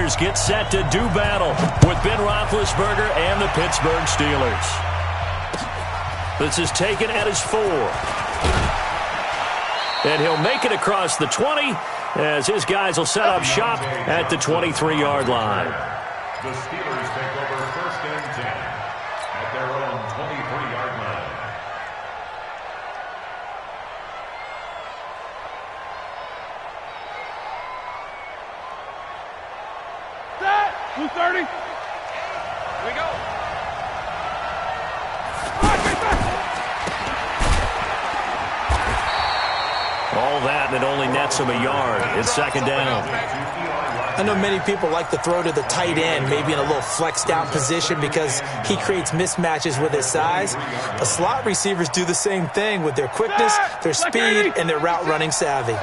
Niners get set to do battle with Ben Roethlisberger and the Pittsburgh Steelers. This is taken at his 4. And he'll make it across the 20 as his guys will set up shop at the 23-yard line. The Steelers take over 1st and 10 at their own 23-yard line. Set! 230. Here we go. All that, and it only nets him a yard. It's 2nd down. I know many people like to throw to the tight end, maybe in a little flexed out position because he creates mismatches with his size. The slot receivers do the same thing with their quickness, their speed, and their route running savvy.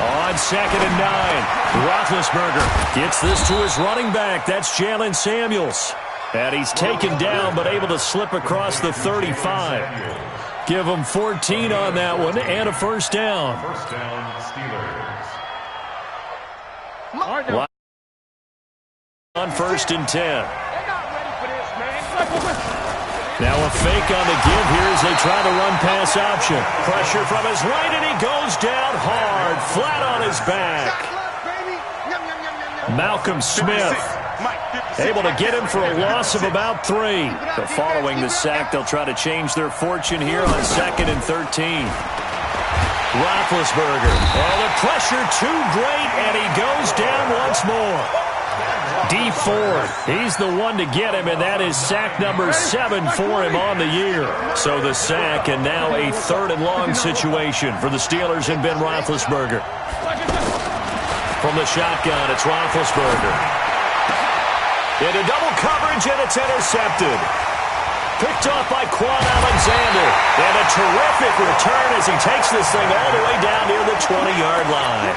On 2nd and 9, Roethlisberger gets this to his running back. That's Jalen Samuels. And he's taken down but able to slip across the 35. Give him 14 on that one and a 1st down. 1st down, Steelers. On 1st and 10. Now a fake on the give here as they try the run-pass option. Pressure from his right, and he goes down hard, flat on his back. Malcolm Smith able to get him for a loss of about 3. But following the sack, they'll try to change their fortune here on 2nd and 13. Roethlisberger. Oh, the pressure too great, and he goes down once more. D Ford, he's the one to get him, and that is sack number 7 for him on the year. So the sack, and now a 3rd and long situation for the Steelers and Ben Roethlisberger. From the shotgun, it's Roethlisberger. Into double coverage, and it's intercepted. Picked off by Quan Alexander. And a terrific return as he takes this thing all the way down near the 20-yard line.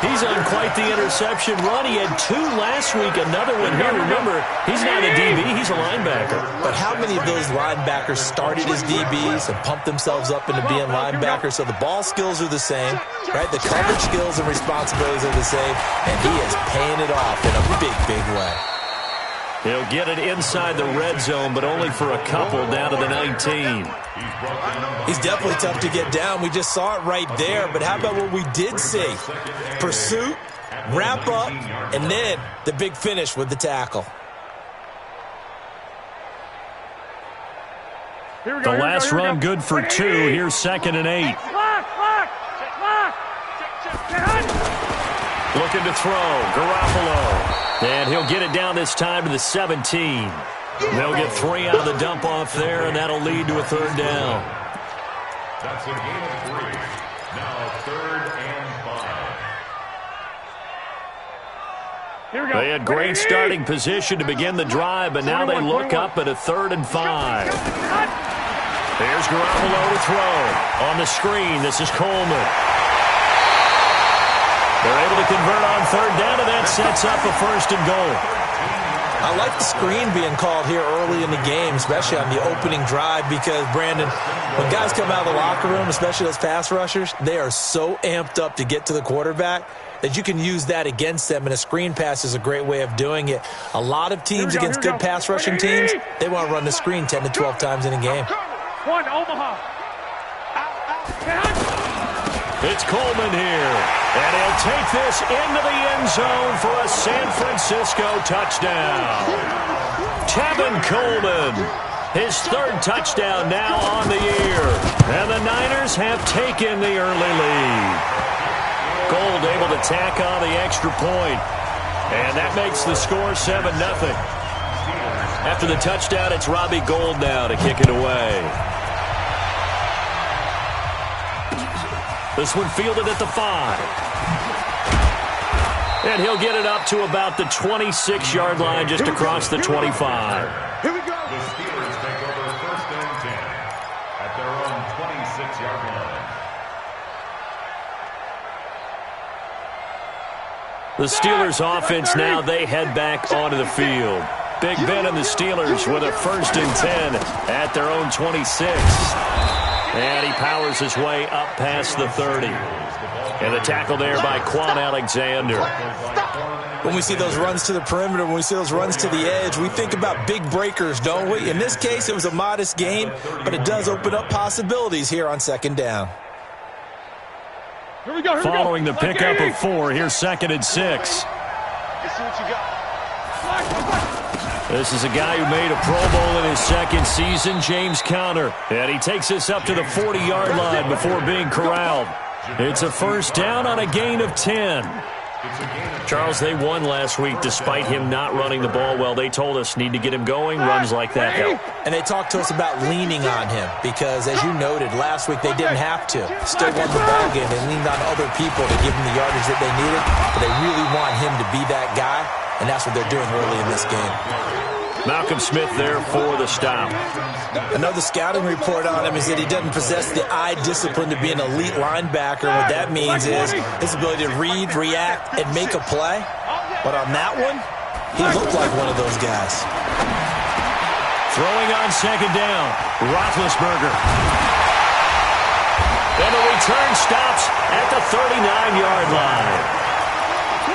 He's on quite the interception run. He had 2 last week, another one here. Remember, he's not a DB, he's a linebacker. But how many of those linebackers started as DBs and pumped themselves up into being linebackers? So the ball skills are the same, right? The coverage skills and responsibilities are the same, and he is paying it off in a big, big way. He'll get it inside the red zone, but only for a couple down to the 19. He's definitely tough to get down. We just saw it right there, but how about what we did see? Pursuit, wrap up, and then the big finish with the tackle. The last run good for 2. Here's 2nd and 8. Looking to throw. Garoppolo. And he'll get it down this time to the 17. They'll get 3 out of the dump-off there, and that'll lead to a 3rd down. That's a gain of 3. Now 3rd and 5. They had great starting position to begin the drive, but now they look up at a 3rd and 5. There's Garoppolo to throw. On the screen, this is Coleman. They're able to convert on 3rd down, and that sets up a 1st and goal. I like the screen being called here early in the game, especially on the opening drive, because, Brandon, when guys come out of the locker room, especially those pass rushers, they are so amped up to get to the quarterback that you can use that against them, and a screen pass is a great way of doing it. A lot of teams against good pass rushing teams, they want to run the screen 10 to 12 times in a game. One, Omaha. It's Coleman here, and he'll take this into the end zone for a San Francisco touchdown. Tevin Coleman, his 3rd touchdown now on the year, and the Niners have taken the early lead. Gold able to tack on the extra point, and that makes the score 7-0. After the touchdown, it's Robbie Gould now to kick it away. This one fielded at the 5. And he'll get it up to about the 26-yard line, just across the 25. Here we go. The Steelers take over 1st and 10 at their own 26-yard line. The Steelers offense now, they head back onto the field. Big Ben and the Steelers with a 1st and 10 at their own 26. And he powers his way up past the 30. And the tackle there by Quan Alexander. When we see those runs to the perimeter, when we see those runs to the edge, we think about big breakers, don't we? In this case, it was a modest gain, but it does open up possibilities here on second down. Here we go. Following the pickup of 4, here's 2nd and 6. Let's see what you got. This is a guy who made a Pro Bowl in his 2nd season, James Conner. And he takes this up to the 40-yard line before being corralled. It's a first down on a gain of 10. Charles, they won last week despite him not running the ball well. They told us need to get him going. Runs like that help. And they talked to us about leaning on him because, as you noted, last week they didn't have to. Still won the ball game. They leaned on other people to give him the yardage that they needed, but they really want him to be that guy, and that's what they're doing early in this game. Malcolm Smith there for the stop. Another scouting report on him is that he doesn't possess the eye discipline to be an elite linebacker. What that means is his ability to read, react, and make a play. But on that one, he looked like one of those guys. Throwing on second down, Roethlisberger. And the return stops at the 39-yard line.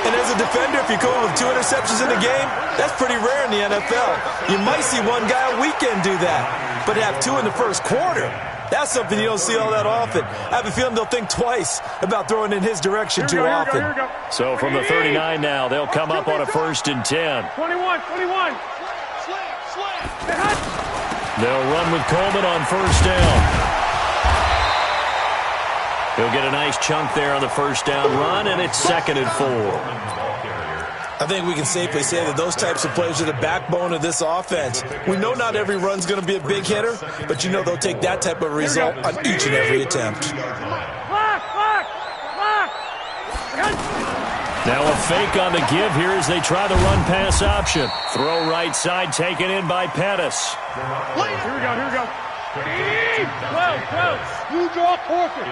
And as a defender, if you go with 2 interceptions in a game, that's pretty rare in the NFL. You might see one guy a weekend do that, but have 2 in the first quarter, that's something you don't see all that often. I have a feeling they'll think twice about throwing in his direction too often. So from the 39 now, they'll come up on a 1st and 10. 21. They'll run with Coleman on 1st down. He'll get a nice chunk there on the 1st down run, and it's 2nd and 4. I think we can safely say that those types of plays are the backbone of this offense. We know not every run's going to be a big hitter, but you know they'll take that type of result on each and every attempt. Now a fake on the give here as they try the run-pass option. Throw right side taken in by Pettis. Here we go. Close. You draw corporate.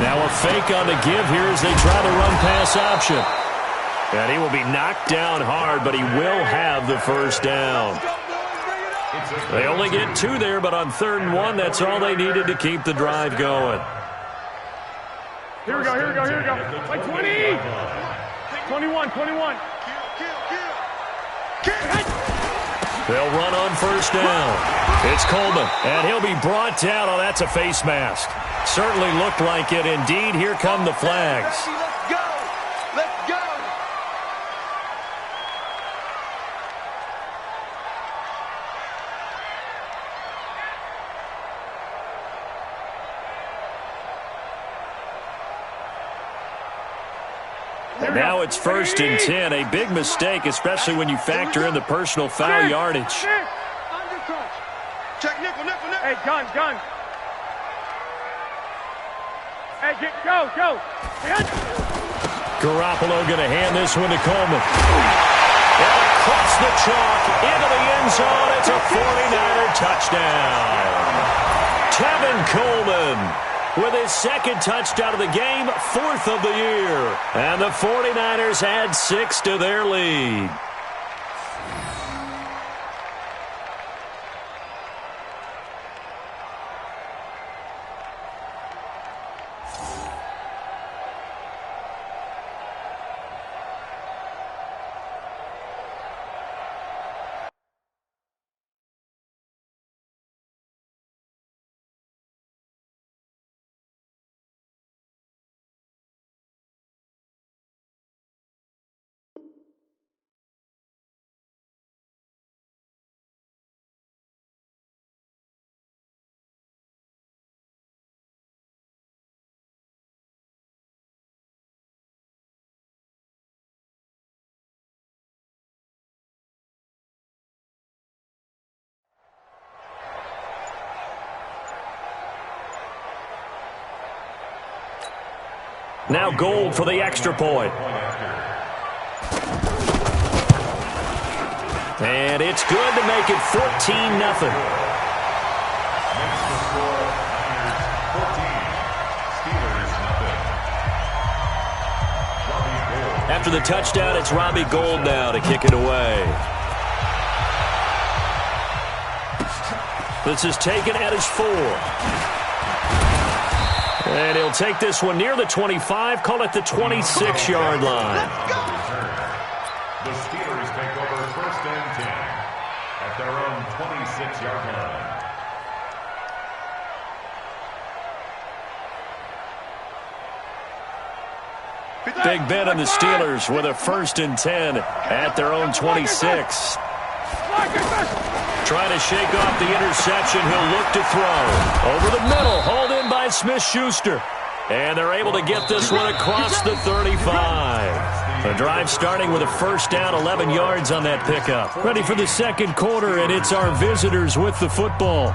Now a fake on the give here as they try the run-pass option. And he will be knocked down hard, but he will have the 1st down. They only get 2 there, but on 3rd and 1, that's all they needed to keep the drive going. Here we go. Like 20. 21. They'll run on 1st down. It's Coleman, and he'll be brought down. Oh, that's a face mask. Certainly looked like it. Indeed, here come the flags. Let's go. Now it's 1st and 10. A big mistake, especially when you factor in the personal foul yardage. Check nickel. Hey, gun. Hey, go. Garoppolo going to hand this one to Coleman. And across the chalk into the end zone. It's a 49er touchdown. Tevin Coleman with his 2nd touchdown of the game, 4th of the year. And the 49ers add 6 to their lead. Now Gold for the extra point. And it's good to make it 14-0. After the touchdown, it's Robbie Gould now to kick it away. This is taken at his 4. And he'll take this one near the 25, call it the 26-yard line. The Steelers take over 1st and 10 at their own 26-yard line. Big Ben and the Steelers with a 1st and 10 at their own 26. Trying to shake off the interception. He'll look to throw. Over the middle, hauled in by Smith-Schuster. And they're able to get this one across the 35. The drive starting with a 1st down, 11 yards on that pickup. Ready for the second quarter, and it's our visitors with the football,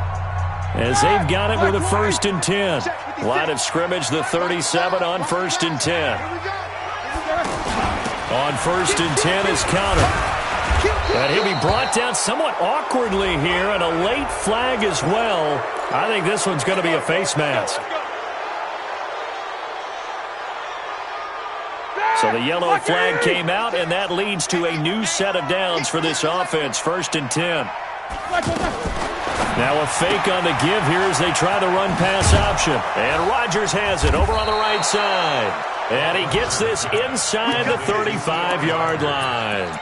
as they've got it with a 1st and 10. Line of scrimmage, the 37 on 1st and 10. On 1st and 10 is counter. And he'll be brought down somewhat awkwardly here, and a late flag as well. I think this one's going to be a face mask. So the yellow flag came out, and that leads to a new set of downs for this offense. 1st and 10. Now a fake on the give here as they try the run-pass option. And Rodgers has it over on the right side. And he gets this inside the 35-yard line.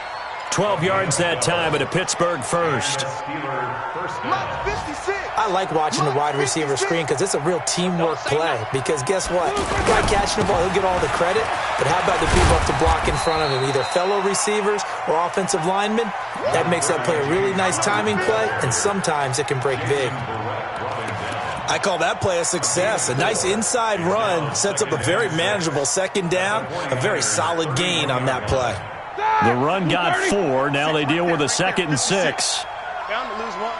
12 yards that time at a Pittsburgh 1st. I like watching the wide receiver screen because it's a real teamwork play. Because guess what? The guy catching the ball, he'll get all the credit. But how about the people up to block in front of him, either fellow receivers or offensive linemen? That makes that play a really nice timing play, and sometimes it can break big. I call that play a success. A nice inside run sets up a very manageable 2nd down, a very solid gain on that play. The run got 4. Now they deal with a 2nd and 6. Down to lose 1.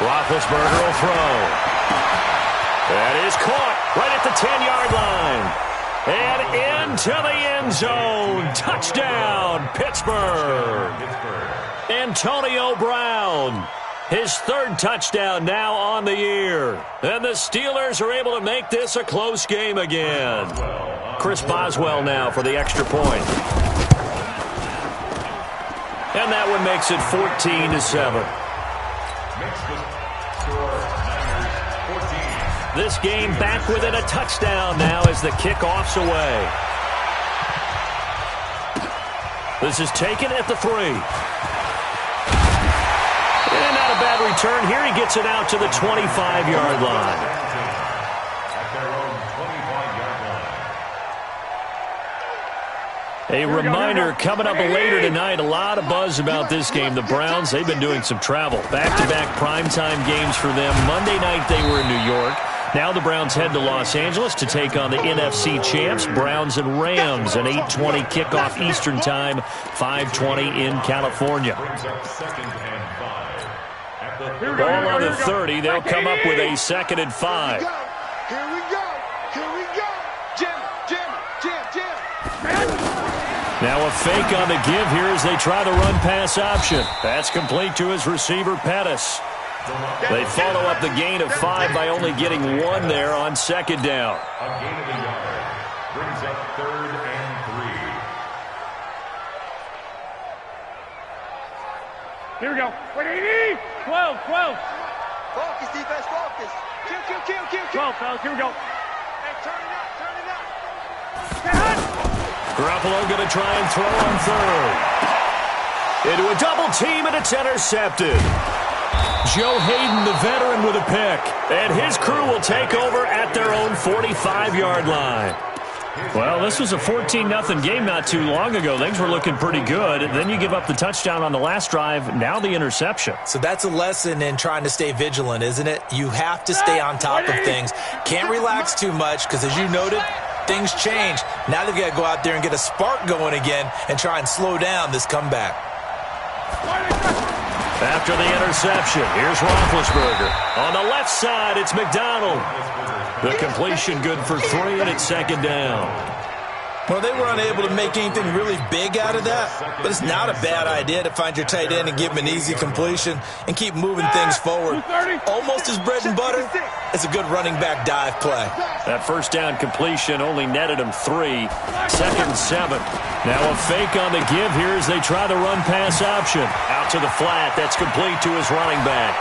Roethlisberger will throw. That is caught right at the 10-yard line. And into the end zone. Touchdown, Pittsburgh. Antonio Brown. His 3rd touchdown now on the year. And the Steelers are able to make this a close game again. Chris Boswell now for the extra point. And that one makes it 14-7. This game back within a touchdown now as the kickoff's away. This is taken at the 3. And not a bad return here. He gets it out to the 25-yard line. A reminder coming up later tonight. A lot of buzz about this game. The Browns, they've been doing some travel. Back-to-back primetime games for them. Monday night they were in New York. Now the Browns head to Los Angeles to take on the NFC champs, Browns and Rams, an 8:20 kickoff Eastern time, 5:20 in California. Ball on the 30. They'll come up with a 2nd and 5. Here we go. Here we go. Jim. Now a fake on the give here as they try the run-pass option. That's complete to his receiver, Pettis. They follow up the gain of 5 by only getting 1 there on 2nd down. A gain of a yard brings up 3rd and 3. Here we go. Wait, 80. 12. Focus, defense, focus. Kill. 12, fellas. Here we go. Hey, turn it up. Garoppolo going to try and throw on 3rd. Into a double team, and it's intercepted. Joe Hayden, the veteran, with a pick. And his crew will take over at their own 45-yard line. Well, this was a 14-0 game not too long ago. Things were looking pretty good. Then you give up the touchdown on the last drive. Now the interception. So that's a lesson in trying to stay vigilant, isn't it? You have to stay on top of things. Can't relax too much because, as you noted, things change. Now they've got to go out there and get a spark going again and try and slow down this comeback. After the interception, here's Roethlisberger. On the left side, it's McDonald. The completion good for 3, and it's 2nd down. Well, they were unable to make anything really big out of that, but it's not a bad idea to find your tight end and give him an easy completion and keep moving things forward. Almost his bread and butter. It's a good running back dive play. That first down completion only netted him 3. 2nd and 7. Now a fake on the give here as they try the run-pass option. Out to the flat. That's complete to his running back.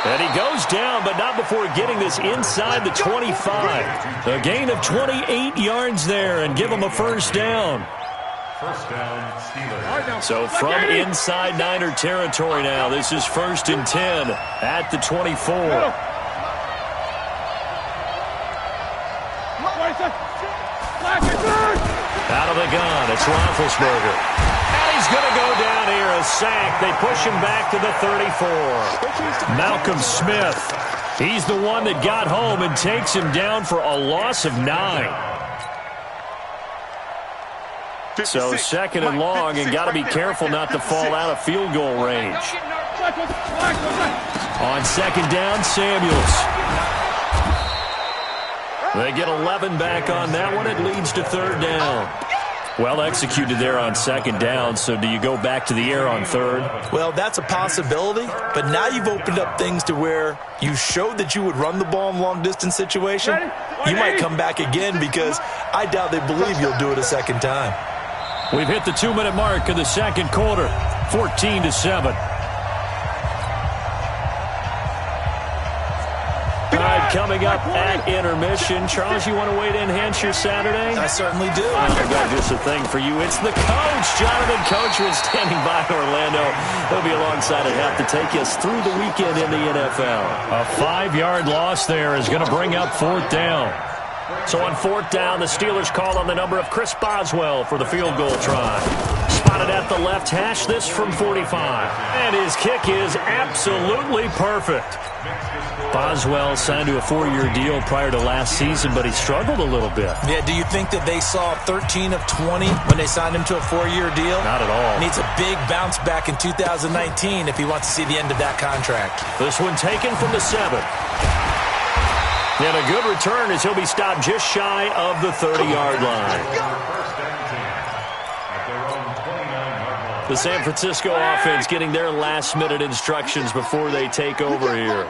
And he goes down, but not before getting this inside the 25. A gain of 28 yards there and give him a first down. First down, Steelers. So from inside Niner territory now, this is 1st and 10 at the 24. Out of the gun, it's Roethlisberger. And he's going to go down here, a sack. They push him back to the 34. Malcolm Smith, he's the one that got home and takes him down for a loss of 9. So 2nd and long, and got to be careful not to fall out of field goal range. On 2nd down, Samuels. They get 11 back on that one. It leads to 3rd down. Well executed there on 2nd down, so do you go back to the air on 3rd? Well, that's a possibility, but now you've opened up things to where you showed that you would run the ball in long-distance situation. You might come back again because I doubt they believe you'll do it a 2nd time. We've hit the 2-minute mark of the 2nd quarter, 14-7. Coming up at intermission. Charles, you want to wait to enhance your Saturday? I certainly do. I've got just a thing for you. It's the coach, Jonathan Coachman, standing by Orlando. He'll be alongside at half to take us through the weekend in the NFL. A 5-yard loss there is going to bring up 4th down. So on 4th down, the Steelers call on the number of Chris Boswell for the field goal try. Spotted at the left hash, this from 45. And his kick is absolutely perfect. Boswell signed to a 4-year deal prior to last season, but he struggled a little bit. Yeah, do you think that they saw 13 of 20 when they signed him to a 4-year deal? Not at all. Needs a big bounce back in 2019 if he wants to see the end of that contract. This one taken from the 7. And a good return as he'll be stopped just shy of the 30-yard line. The San Francisco offense getting their last-minute instructions before they take over here.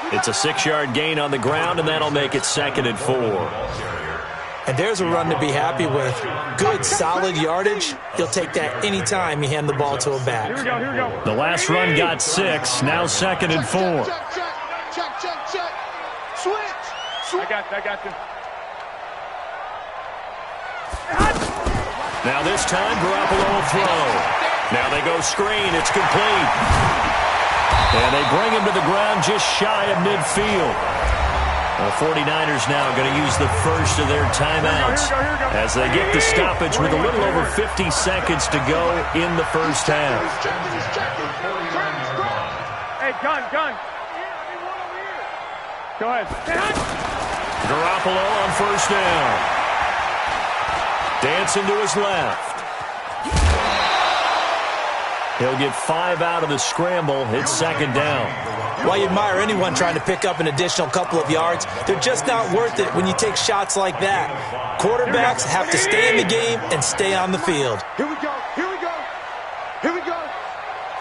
It's a 6-yard gain on the ground, and that'll make it 2nd and 4. And there's a run to be happy with. Good, solid yardage. He'll take that any time you hand the ball to a back. Here we go, here we go. The last run got 6, now 2nd and 4. Check. Switch. I got you. Now this time, Garoppolo will throw. Now they go screen. It's complete. And they bring him to the ground just shy of midfield. The 49ers now going to use the first of their timeouts as they get the stoppage with a little over 50 seconds to go in the first half. Hey, gun. Go ahead. Garoppolo on first down. Dancing to his left. He'll get 5 out of the scramble. It's 2nd down. While you admire anyone trying to pick up an additional couple of yards, they're just not worth it when you take shots like that. Quarterbacks have to stay in the game and stay on the field. Here we go.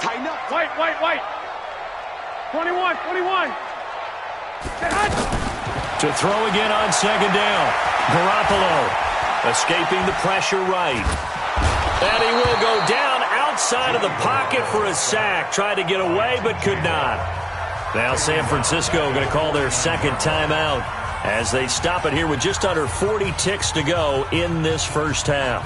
Tighten up. White. 21. To throw again on 2nd down. Garoppolo escaping the pressure right. And he will go down outside of the pocket for a sack. Tried to get away, but could not. Now San Francisco going to call their 2nd timeout as they stop it here with just under 40 ticks to go in this first half.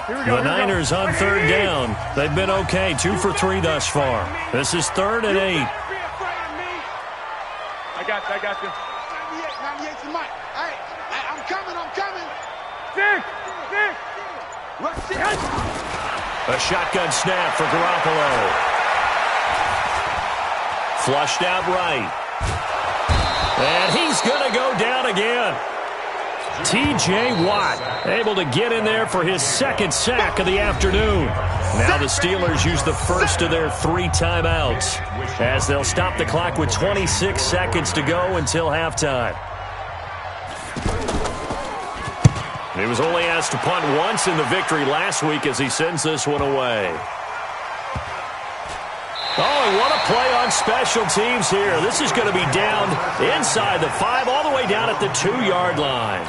The Niners on 3rd down. They've been okay, 2 for 3 thus far. This is 3rd and 8. I got you. 98's the mic. Hey, I'm coming. Six. A shotgun snap for Garoppolo. Flushed out right. And he's going to go down again. T.J. Watt able to get in there for his second sack of the afternoon. Now the Steelers use the first of their 3 timeouts as they'll stop the clock with 26 seconds to go until halftime. He was only asked to punt once in the victory last week as he sends this one away. Oh, and what a play on special teams here. This is going to be down inside the 5, all the way down at the 2-yard line.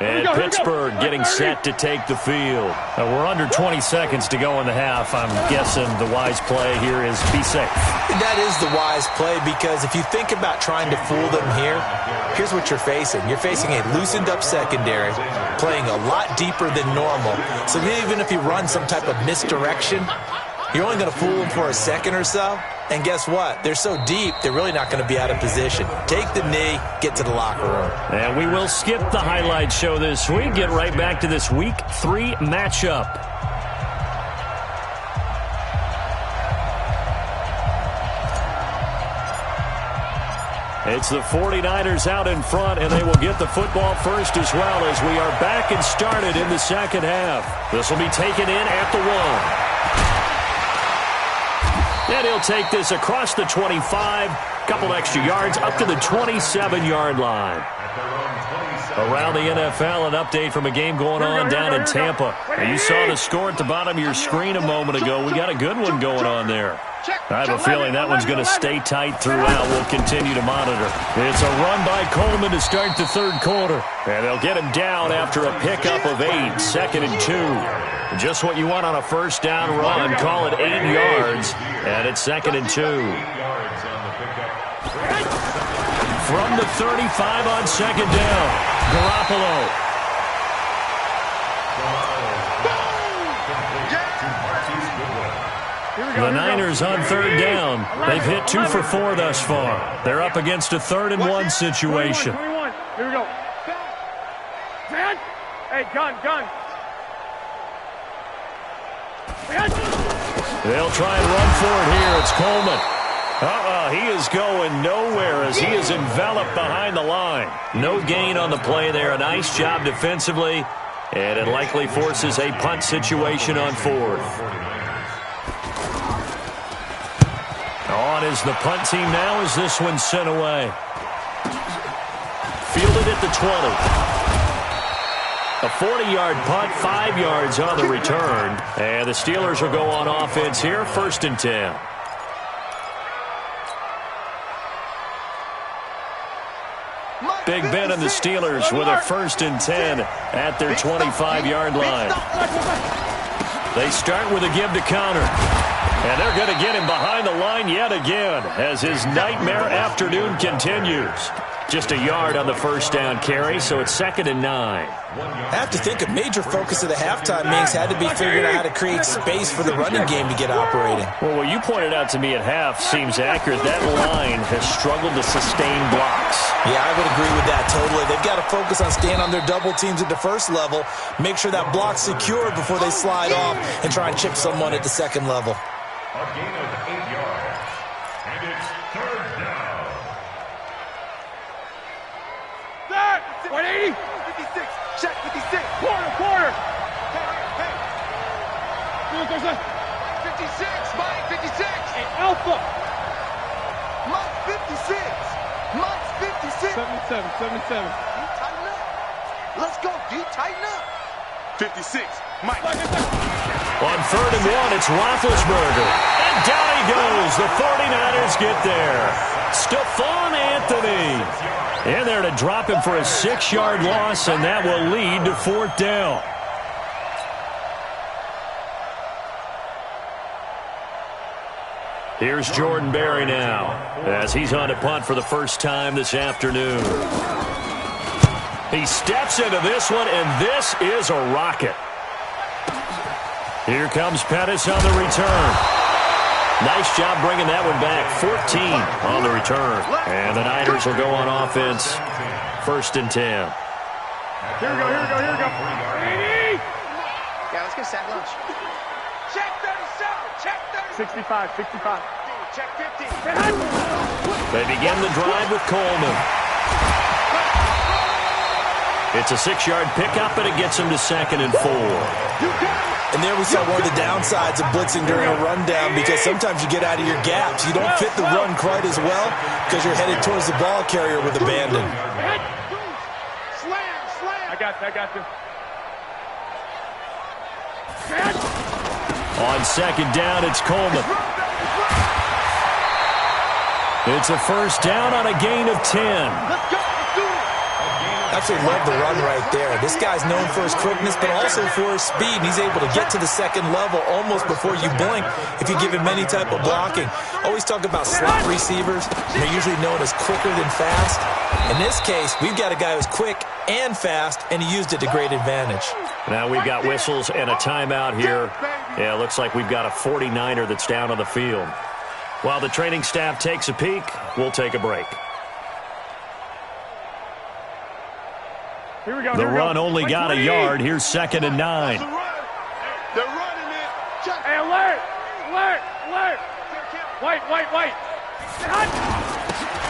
And Pittsburgh getting set to take the field. We're under 20 seconds to go in the half. I'm guessing the wise play here is be safe. That is the wise play, because if you think about trying to fool them here, here's what you're facing. You're facing a loosened up secondary, playing a lot deeper than normal. So even if you run some type of misdirection, you're only going to fool them for a second or so. And guess what? They're so deep, they're really not going to be out of position. Take the knee, get to the locker room. And we will skip the highlight show this week. Get right back to this Week 3 matchup. It's the 49ers out in front, and they will get the football first as well as we are back and started in the second half. This will be taken in at the 1. And he'll take this across the 25, couple extra yards up to the 27-yard line. Around the NFL, an update from a game going on down in Tampa. And you saw the score at the bottom of your screen a moment ago. We got a good one going on there. I have a feeling that one's going to stay tight throughout. We'll continue to monitor. It's a run by Coleman to start the third quarter. And they'll get him down after a pickup of 8, 2nd and 2. Just what you want on a first down run. Call it 8 yards. And it's 2nd and 2. From the 35 on 2nd down, Garoppolo. The Niners on 3rd down. They've hit 2 for 4 thus far. They're up against a 3rd and 1 situation. 21. Here we go. Hey, gun. They'll try and run for it here. It's Coleman. He is going nowhere as he is enveloped behind the line. No gain on the play there. A nice job defensively. And it likely forces a punt situation on 4th. On is the punt team now as this one's sent away. Fielded at the 20. A 40-yard punt, 5 yards on the return. And the Steelers will go on offense here, 1st and 10. Big Ben and the Steelers with a 1st and 10 at their 25-yard line. They start with a give to counter. And they're going to get him behind the line yet again as his nightmare afternoon continues. Just a yard on the first down carry, so it's 2nd and 9. I have to think a major focus of the halftime meetings had to be figuring out how to create space for the running game to get operating. Well, what you pointed out to me at half seems accurate. That line has struggled to sustain blocks. Yeah, I would agree with that totally. They've got to focus on staying on their double teams at the first level, make sure that block's secured before they slide off and try and chip someone at the second level. A gain of 8 yards, and it's 3rd down. 180. 56. Check 56. Quarter. Hey. 56. Mike 56. Hey, Alpha. Mike 56. Mike's 56. 77. You tighten up. Let's go, D. Tighten up. 56. Mike. On 3rd and 1, it's Roethlisberger. And down he goes. The 49ers get there. Stephon Anthony in there to drop him for a 6-yard loss, and that will lead to 4th down. Here's Jordan Berry now as he's on to punt for the first time this afternoon. He steps into this one, and this is a rocket. Here comes Pettis on the return. Nice job bringing that one back. 14 on the return. And the Niners will go on offense. 1st and 10. Here we go. 80. Yeah, let's Second sack lunch. Check 37. Check 65, 65. Check 50. They begin the drive with Coleman. It's a 6-yard pickup, and it gets him to 2nd and 4. And there we saw one of the downsides of blitzing during a rundown, because sometimes you get out of your gaps. You don't fit the run quite as well because you're headed towards the ball carrier with abandon. Slam. I got you. On 2nd down, it's Coleman. It's a 1st down on a gain of 10. Let's go. Let's do it. Actually love the run right there. This guy's known for his quickness, but also for his speed. And he's able to get to the 2nd level almost before you blink if you give him any type of blocking. Always talk about slot receivers. They're usually known as quicker than fast. In this case, we've got a guy who's quick and fast, and he used it to great advantage. Now we've got whistles and a timeout here. Yeah, it looks like we've got a 49er that's down on the field. While the training staff takes a peek, we'll take a break. Here we go. The run only got a yard. Here's 2nd and 9. They're running it. Hey, alert. Wait.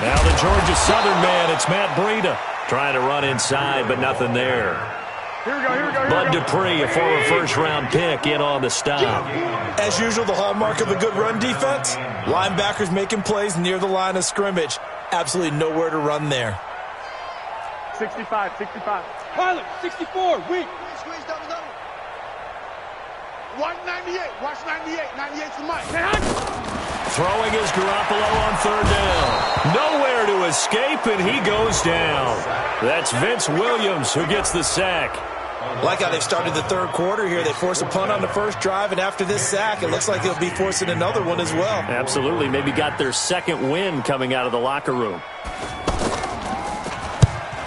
Now the Georgia Southern man, it's Matt Breida, trying to run inside, but nothing there. Here we go. Bud Dupree, a former first-round pick, in on the stop. As usual, the hallmark of a good run defense, linebackers making plays near the line of scrimmage. Absolutely nowhere to run there. 65. Pilot, 64, weak. Squeeze double. Watch 98. Watch 98. 98's the mic. Throwing is Garoppolo on 3rd down. Nowhere to escape, and he goes down. That's Vince Williams who gets the sack. Like how they've started the 3rd quarter here. They force a punt on the 1st drive, and after this sack, it looks like they'll be forcing another one as well. Absolutely. Maybe got their 2nd win coming out of the locker room.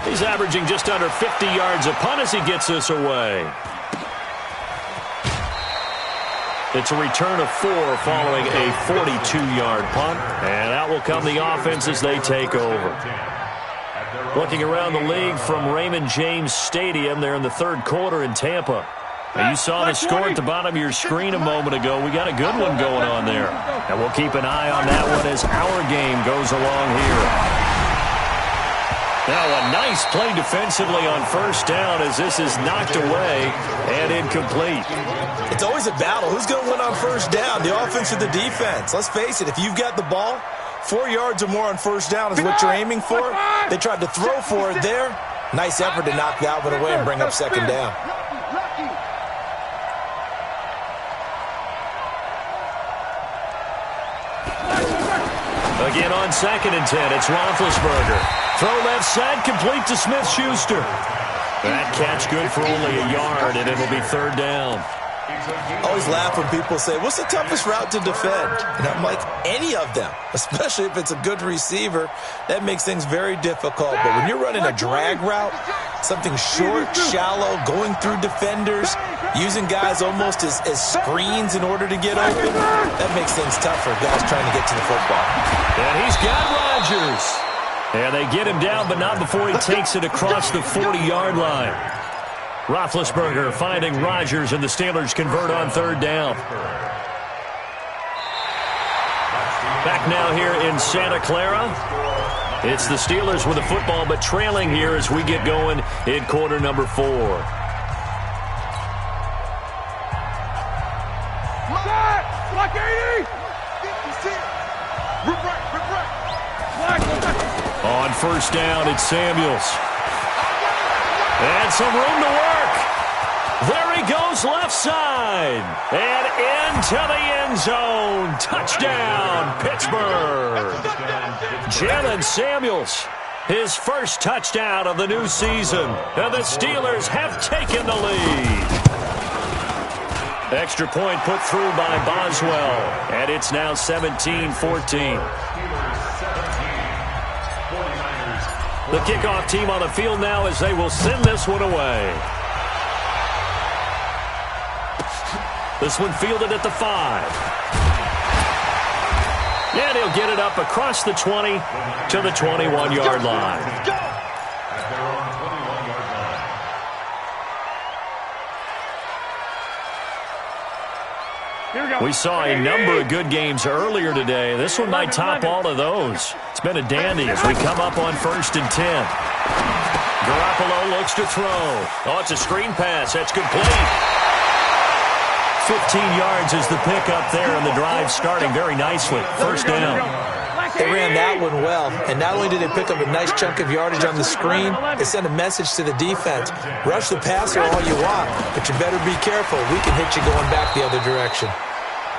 He's averaging just under 50 yards a punt as he gets this away. It's a return of 4 following a 42-yard punt. And out will come the offense as they take over. Looking around the league from Raymond James Stadium, they're in the 3rd quarter in Tampa. And you saw the score at the bottom of your screen a moment ago. We got a good one going on there. And we'll keep an eye on that one as our game goes along here. Now a nice play defensively on 1st down as this is knocked away and incomplete. It's always a battle. Who's going to win on 1st down, the offense or the defense? Let's face it, if you've got the ball, 4 yards or more on 1st down is what you're aiming for. They tried to throw for it there. Nice effort to knock that one away and bring up 2nd down. Again on 2nd and 10, it's Roethlisberger. Throw left side, complete to Smith-Schuster. That catch good for only a yard, and it'll be 3rd down. I always laugh when people say, what's the toughest route to defend? And I'm like, any of them, especially if it's a good receiver. That makes things very difficult. But when you're running a drag route, something short, shallow, going through defenders, using guys almost as screens in order to get open, that makes things tough for guys trying to get to the football. And he's got Rodgers. And they get him down, but not before he takes it across the 40-yard line. Roethlisberger finding Rodgers, and the Steelers convert on 3rd down. Back now here in Santa Clara. It's the Steelers with the football, but trailing here as we get going in quarter number 4. Block 80! On 1st down, it's Samuels. And some room to work. There he goes left side. And into the end zone. Touchdown, Pittsburgh. Jalen Samuels, his first touchdown of the new season. And the Steelers have taken the lead. Extra point put through by Boswell. And it's now 17-14. The kickoff team on the field now as they will send this one away. This one fielded at the 5. And he'll get it up across the 20 to the 21-yard line. We saw a number of good games earlier today. This one might top all of those. It's been a dandy as we come up on 1st and 10. Garoppolo looks to throw. Oh, it's a screen pass. That's complete. 15 yards is the pickup there, and the drive starting very nicely. First down. They ran that one well, and not only did they pick up a nice chunk of yardage on the screen, it sent a message to the defense. Rush the passer all you want, but you better be careful. We can hit you going back the other direction.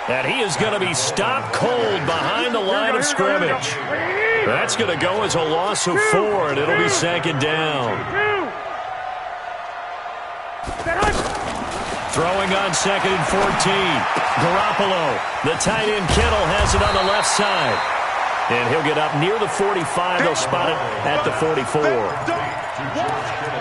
And he is going to be stopped cold behind the line of scrimmage. That's going to go as a loss of 4, and it'll be 2nd down. Throwing on 2nd and 14. Garoppolo. The tight end Kittle has it on the left side. And he'll get up near the 45. They'll spot it at the 44.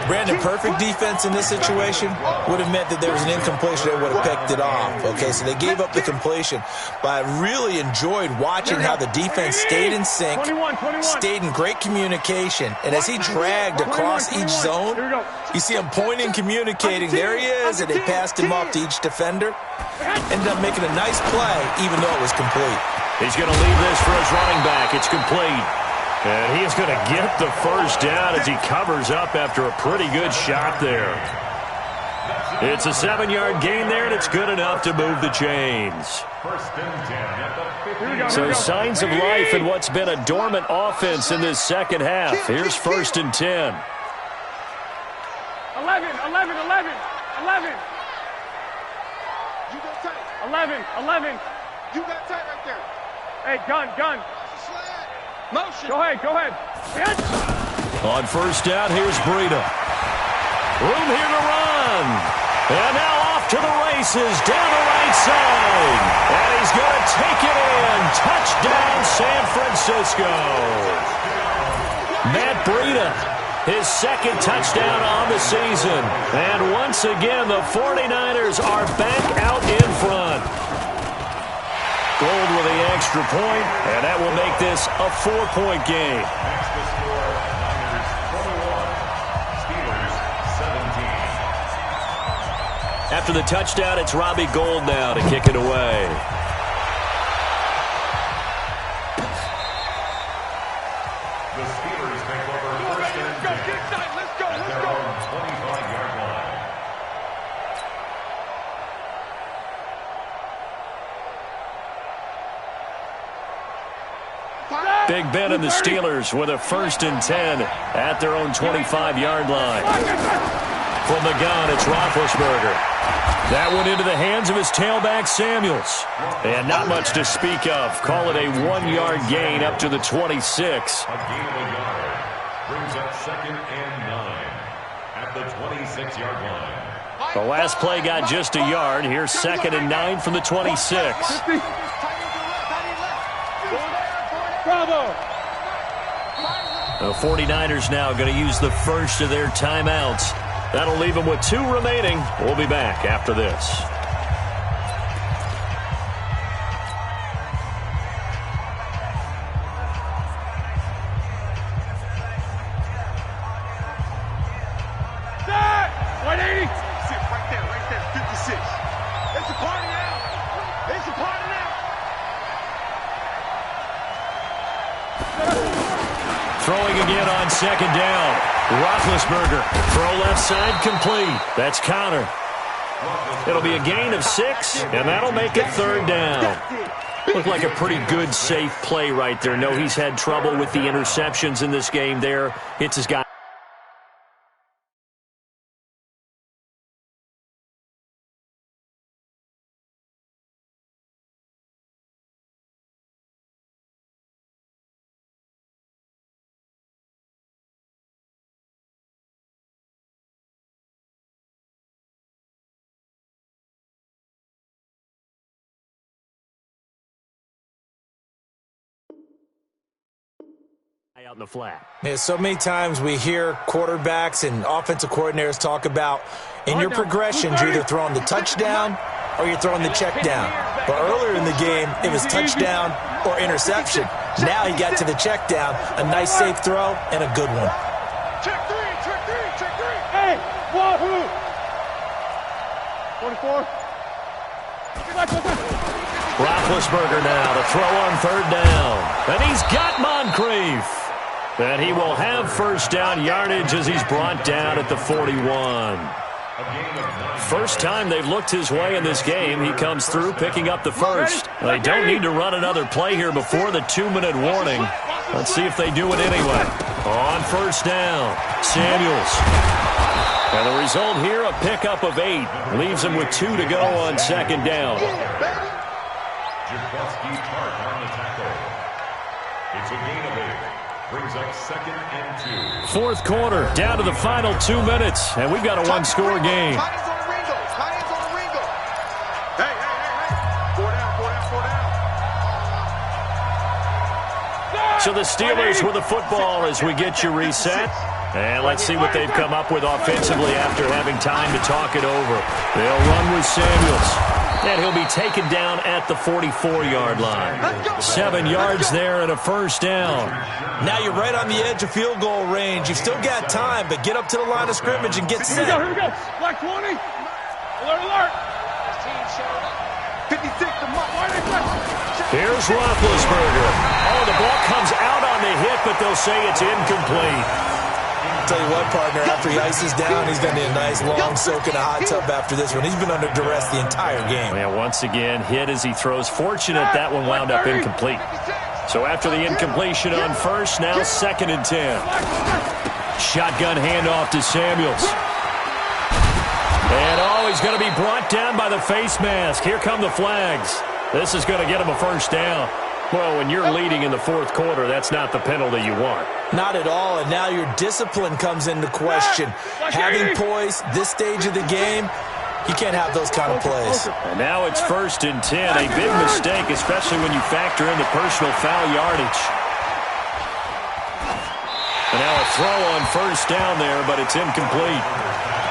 Brandon, perfect defense in this situation would have meant that there was an incompletion that would have picked it off. Okay, so they gave up the completion. But I really enjoyed watching how the defense stayed in sync, stayed in great communication. And as he dragged across each zone, you see him pointing, communicating. There he is, and they passed him off to each defender. Ended up making a nice play, even though it was complete. He's going to leave this for his running back. It's complete. And he is going to get the first down as he covers up after a pretty good shot there. It's a 7-yard gain there, and it's good enough to move the chains. So signs of life in what's been a dormant offense in this second half. Here's 1st and 10. 11. You got tight. 11. You got tight right there. Hey, gun. Motion. Go ahead. Yes. On 1st down, here's Breida. Room here to run. And now off to the races down the right side. And he's going to take it in. Touchdown, San Francisco. Matt Breida, his 2nd touchdown on the season. And once again, the 49ers are back out in front. Gold with the extra point, and that will make this a 4-point game. After the touchdown, it's Robbie Gould now to kick it away. The Steelers take over 1st and 10 at their own 25-yard line. Big Ben and the Steelers with a 1st and 10 at their own 25-yard line. From the gun, it's Roethlisberger. That went into the hands of his tailback, Samuels. And not much to speak of. Call it a 1-yard gain up to the 26. A gain of a yard brings up 2nd and 9 at the 26-yard line. The last play got just a yard. Here's 2nd and 9 from the 26. Bravo. The 49ers now going to use the first of their timeouts. That'll leave them with 2 remaining. We'll be back after this. Set. 180. Sit right there. 56. It's a party now. Throwing again on 2nd down. Roethlisberger. Throw left side complete. That's counter. It'll be a gain of 6, and that'll make it 3rd down. Looked like a pretty good, safe play right there. No, he's had trouble with the interceptions in this game there. Hits his guy. Out in the flat. Yeah, so many times we hear quarterbacks and offensive coordinators talk about in your progressions, you're either throwing the touchdown or you're throwing the check down. But earlier in the game, it was touchdown or interception. Now he got to the check down, a nice safe throw, and a good one. Check three. Hey, wahoo. 44. Roethlisberger now to throw on third down. And he's got Moncrief. And he will have first down yardage as he's brought down at the 41. First time they've looked his way in this game. He comes through picking up the first. They don't need to run another play here before the 2-minute warning. Let's see if they do it anyway. On first down, Samuels. And the result here, a pickup of 8. Leaves him with 2 to go on second down. It's a gain of 8. Brings up second and 2. Fourth quarter, down to the final 2 minutes, and we've got a one-score game. Hands on the Ringo. Hands on the Ringo. Hey. 4 down. So the Steelers with the football as we get you reset. And let's see what they've come up with offensively after having time to talk it over. They'll run with Samuels. And he'll be taken down at the 44-yard line. 7 yards there and a first down. Now you're right on the edge of field goal range. You've still got time, but get up to the line of scrimmage and get set. Here we go. Black 20. Alert. 56 to Mike. Here's Roethlisberger. Oh, the ball comes out on the hit, but they'll say it's incomplete. Tell you what, partner, after he ices down, he's going to need a nice long soak in a hot tub after this one. He's been under duress the entire game. Yeah, once again, hit as he throws. Fortunate that one wound up incomplete. So after the incompletion on first, now second and 10. Shotgun handoff to Samuels. And he's going to be brought down by the face mask. Here come the flags. This is going to get him a first down. Well, when you're leading in the fourth quarter, that's not the penalty you want. Not at all, and now your discipline comes into question. Having poise this stage of the game, you can't have those kind of plays. And now it's first and 10, a big mistake, especially when you factor in the personal foul yardage. And now a throw on first down there, but it's incomplete.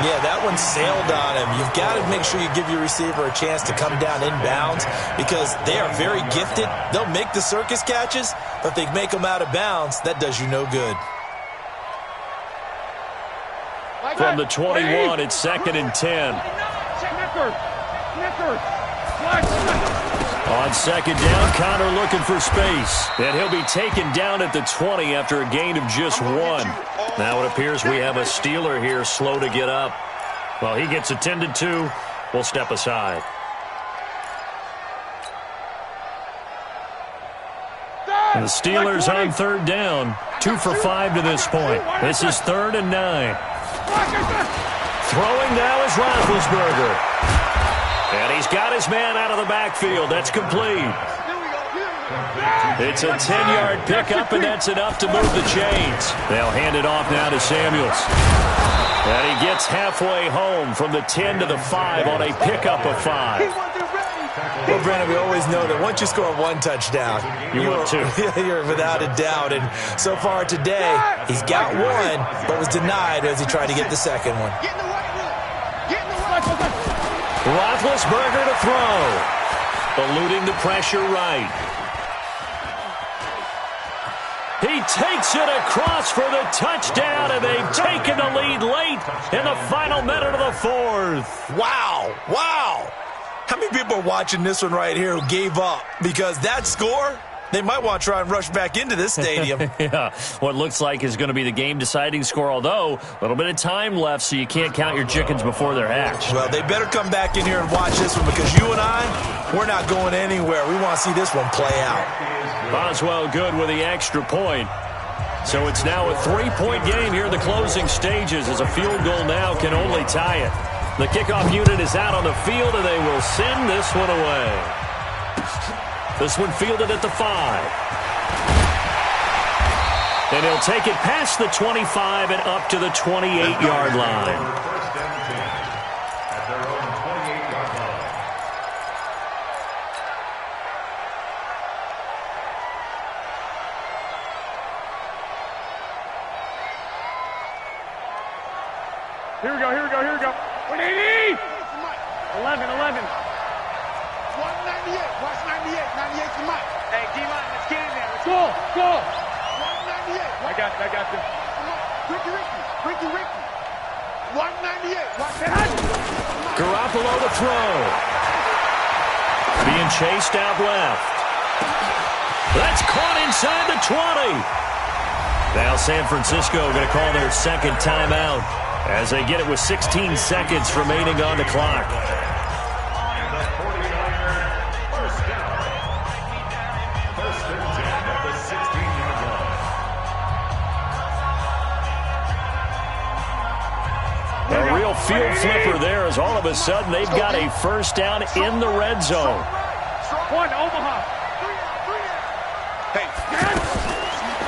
Yeah, that one sailed on him. You've got to make sure you give your receiver a chance to come down inbounds because they are very gifted. They'll make the circus catches, but if they make them out of bounds, that does you no good. From the 21, it's second and 10. On second down, Connor looking for space. And he'll be taken down at the 20 after a gain of just 1. Now it appears we have a Steeler here slow to get up. Well, he gets attended to. We'll step aside. And the Steelers on third down. 2 for 5 to this point. This is 3rd and 9. Throwing now is Roethlisberger. And he's got his man out of the backfield. That's complete. It's a 10-yard pickup, and that's enough to move the chains. They'll hand it off now to Samuels. And he gets halfway home from the 10 to the 5 on a pickup of 5. Well, Brandon, we always know that once you score one touchdown, want two. You're without a doubt. And so far today, he's got one, but was denied as he tried to get the second one. Roethlisberger to throw. Eluding the pressure right. He takes it across for the touchdown, and they've taken the lead late in the final minute of the fourth. Wow. How many people are watching this one right here who gave up? Because that score, they might want to try and rush back into this stadium. Yeah, what looks like is going to be the game-deciding score, although a little bit of time left, so you can't count your chickens before they're hatched. Well, they better come back in here and watch this one because you and I, we're not going anywhere. We want to see this one play out. Boswell good with the extra point. So it's now a 3-point game here in the closing stages as a field goal now can only tie it. The kickoff unit is out on the field, and they will send this one away. This one fielded at the 5. And he'll take it past the 25 and up to the 28-yard line. Here we go. 180! 11. 198. Watch 98. 98 to Mike. Hey, D-line, let's get in there. Let's go. 198. I got you. Ricky. 198. Watch that. Garoppolo to throw. Being chased out left. That's caught inside the 20. Now San Francisco going to call their second timeout as they get it with 16 seconds remaining on the clock. A real field flipper there as all of a sudden they've got a first down in the red zone. One, Omaha.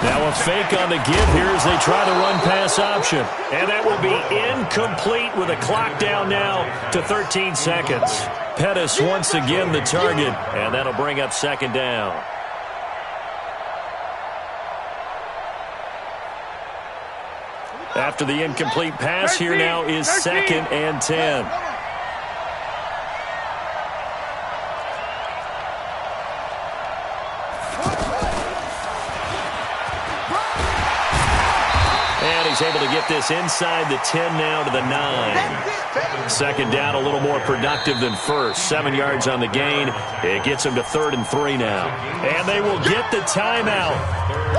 Now a fake on the give here as they try the run-pass option. And that will be incomplete with a clock down now to 13 seconds. Pettis once again the target, and that'll bring up second down. After the incomplete pass, here now is 2nd and 10. And he's able to get this inside the 10 now to the 9. Second down, a little more productive than first. 7 yards on the gain. It gets him to 3rd and 3 now. And they will get the timeout.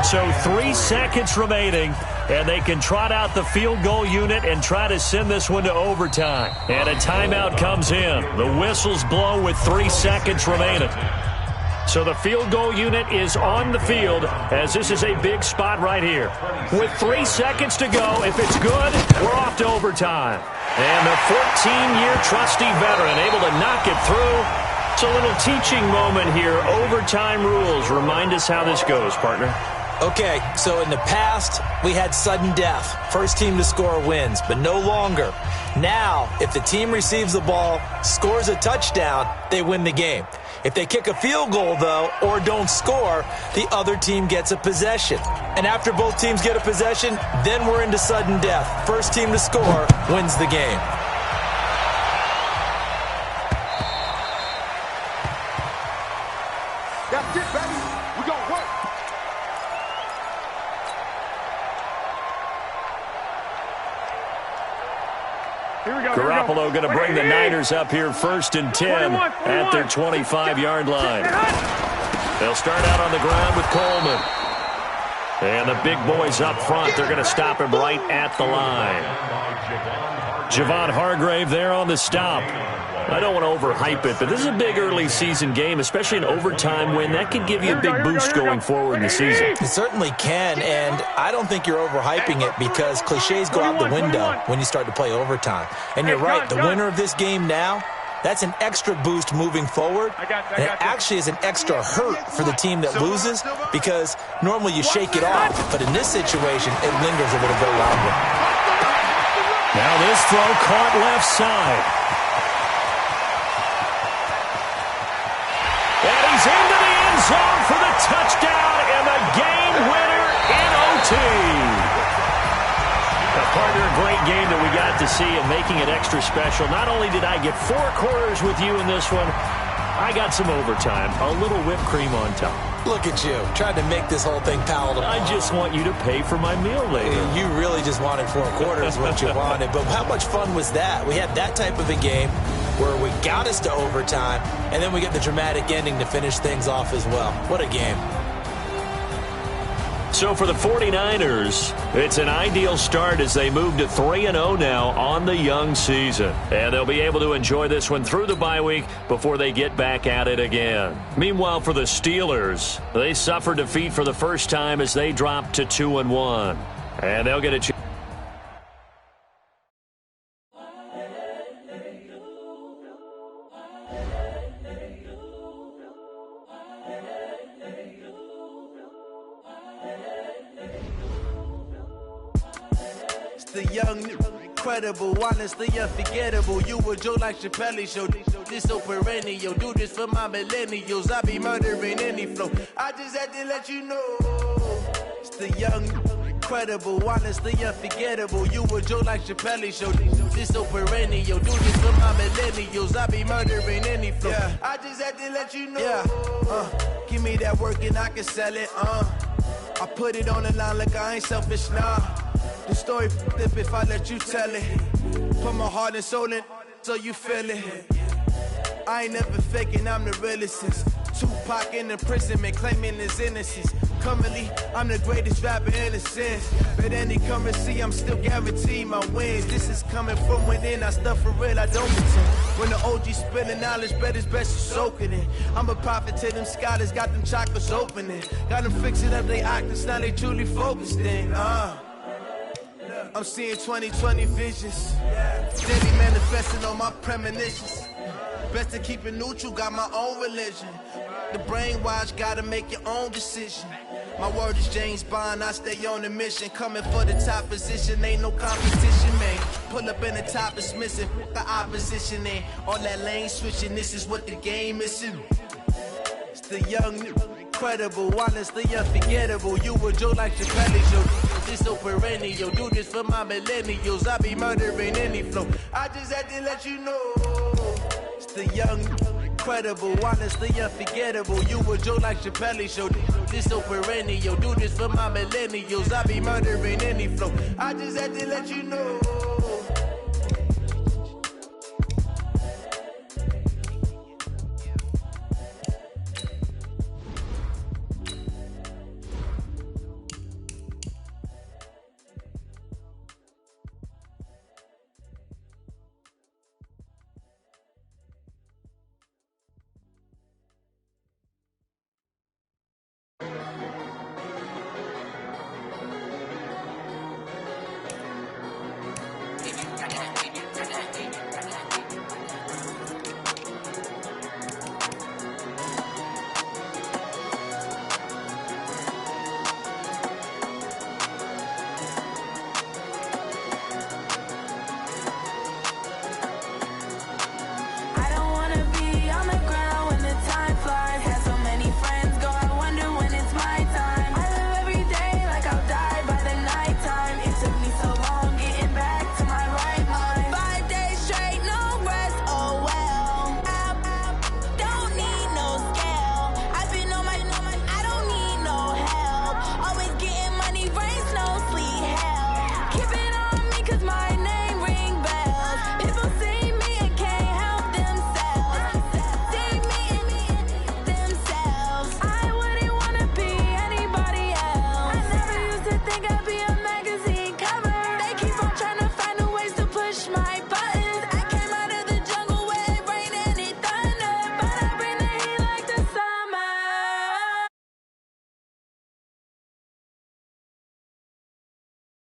So 3 seconds remaining. And they can trot out the field goal unit and try to send this one to overtime. And a timeout comes in. The whistles blow with 3 seconds remaining. So the field goal unit is on the field as this is a big spot right here. With 3 seconds to go, if it's good, we're off to overtime. And the 14-year trusty veteran able to knock it through. It's a little teaching moment here. Overtime rules. Remind us how this goes, partner. Okay, so in the past, we had sudden death. First team to score wins, but no longer. Now, if the team receives the ball, scores a touchdown, they win the game. If they kick a field goal, though, or don't score, the other team gets a possession. And after both teams get a possession, then we're into sudden death. First team to score wins the game. That's it, baby. We gonna work. Garoppolo going to bring the Niners up here 1st and 10 at their 25-yard line. They'll start out on the ground with Coleman. And the big boys up front, they're going to stop him right at the line. Javon Hargrave there on the stop. I don't want to overhype it, but this is a big early season game, especially an overtime win. That could give you a big boost going forward in the season. It certainly can, and I don't think you're overhyping it because cliches go out the window when you start to play overtime. And you're right, the winner of this game now, that's an extra boost moving forward, and it actually is an extra hurt for the team that loses because normally you shake it off, but in this situation, it lingers a little bit longer. Now this throw caught left side. And he's into the end zone for the touchdown and the game winner in OT. Partner, a great game that we got to see and making it extra special. Not only did I get 4 quarters with you in this one, I got some overtime, a little whipped cream on top. Look at you, trying to make this whole thing palatable. I just want you to pay for my meal later. You really just wanted 4 quarters, what you wanted. But how much fun was that? We had that type of a game where we got us to overtime, and then we get the dramatic ending to finish things off as well. What a game. So for the 49ers, it's an ideal start as they move to 3-0 now on the young season. And they'll be able to enjoy this one through the bye week before they get back at it again. Meanwhile, for the Steelers, they suffered defeat for the first time as they dropped to 2-1. And they'll get a chance. The young, incredible, honestly unforgettable. You a joke like Chappelle Show. This so perennial. Do this for my millennials. I be murdering any flow. I just had to let you know. It's the young, incredible, honestly unforgettable. You a joke like Chappelle Show. This so perennial. Do this for my millennials. I be murdering any flow. Yeah. I just had to let you know. Yeah. Give me that work and I can sell it. I put it on the line like I ain't selfish, nah. The story flip if I let you tell it. Put my heart and soul in so you feel it. I ain't never faking, I'm the realest since Tupac in imprisonment, claiming his innocence. Currently, I'm the greatest rapper in a sense. But any currency, I'm still guaranteed my wins. This is coming from within, I stuff for real, I don't pretend. When the OG spilling knowledge, bet it's best you soak it in. I'm a prophet to them scholars, got them chakras opening. Got them fixing up they octaves, now they truly focused in. I'm seeing 2020 visions. Daily manifesting on my premonitions. Best to keep it neutral, got my own religion. The brainwash, gotta make your own decision. My word is James Bond, I stay on a mission. Coming for the top position, ain't no competition, man. Pull up in the top, it's missing, the opposition ain't. All that lane switching, this is what the game is. It's the young, incredible, honestly unforgettable. You a Joe like Chappelle, yo. This so perennial, do this for my millennials. I be murdering any flow. I just had to let you know. It's the young, incredible, honestly unforgettable. You a Joe like Chappelle show. This so perennial, do this for my millennials. I be murdering any flow. I just had to let you know.